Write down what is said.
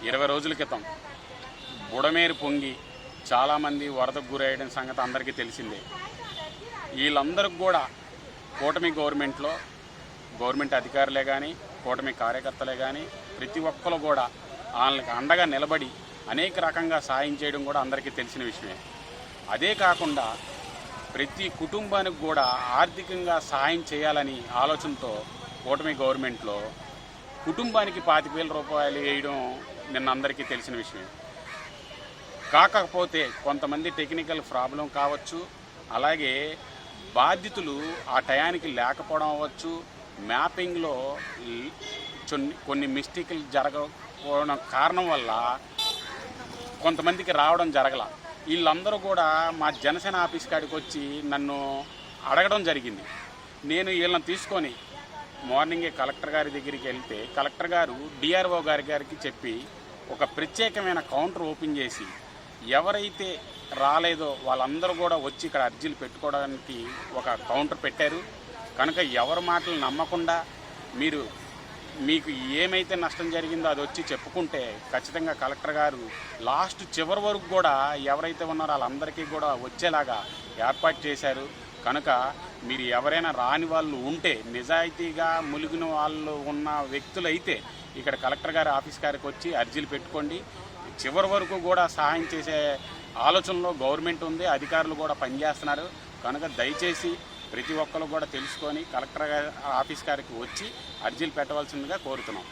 20 రోజుల క్రితం బుడమేరు పొంగి చాలామంది వరదకు గురయ్యడం సంగతి అందరికీ తెలిసిందే. వీళ్ళందరికీ కూడా కూటమి గవర్నమెంట్ అధికారులే కానీ, కూటమి కార్యకర్తలే కానీ ప్రతి ఒక్కరు కూడా వాళ్ళకి అండగా నిలబడి అనేక రకంగా సాయం చేయడం కూడా అందరికీ తెలిసిన విషయమే. అదే కాకుండా ప్రతి కుటుంబానికి కూడా ఆర్థికంగా సహాయం చేయాలని ఆలోచనతో కూటమి గవర్నమెంట్లో కుటుంబానికి 25,000 రూపాయలు వేయడం నిన్న అందరికీ తెలిసిన విషయమే. కాకపోతే కొంతమంది టెక్నికల్ ప్రాబ్లం కావచ్చు, అలాగే బాధితులు ఆ టయానికి లేకపోవడం అవ్వచ్చు, మ్యాపింగ్లో కొన్ని మిస్టేక్లు జరగకపోవడం కారణం వల్ల కొంతమందికి రావడం జరగల. వీళ్ళందరూ కూడా మా జనసేన ఆఫీస్ కాడికి వచ్చి నన్ను అడగడం జరిగింది. నేను వీళ్ళని తీసుకొని మార్నింగే కలెక్టర్ గారి దగ్గరికి వెళ్తే కలెక్టర్ గారు డిఆర్ఓ గారికి చెప్పి ఒక ప్రత్యేకమైన కౌంటర్ ఓపెన్ చేసి ఎవరైతే రాలేదో వాళ్ళందరూ కూడా వచ్చి ఇక్కడ అర్జీలు పెట్టుకోవడానికి ఒక కౌంటర్ పెట్టారు. కనుక ఎవరి మాటలు నమ్మకుండా మీకు ఏమైతే నష్టం జరిగిందో అది వచ్చి చెప్పుకుంటే ఖచ్చితంగా కలెక్టర్ గారు లాస్ట్ చివరి వరకు కూడా ఎవరైతే ఉన్నారో వాళ్ళందరికీ కూడా వచ్చేలాగా ఏర్పాటు చేశారు. కనుక మీరు ఎవరైనా రాని వాళ్ళు ఉంటే, నిజాయితీగా ములిగిన వాళ్ళు ఉన్న వ్యక్తులైతే ఇక్కడ కలెక్టర్ గారి ఆఫీస్ గారికి వచ్చి అర్జీలు పెట్టుకోండి. చివరి వరకు కూడా సహాయం చేసే ఆలోచనలో గవర్నమెంట్ ఉంది, అధికారులు కూడా పనిచేస్తున్నారు. కనుక దయచేసి ప్రతి ఒక్కరు కూడా తెలుసుకొని కలెక్టర్ ఆఫీస్ గారికి వచ్చి అర్జీలు పెట్టవలసిందిగా కోరుతున్నాం.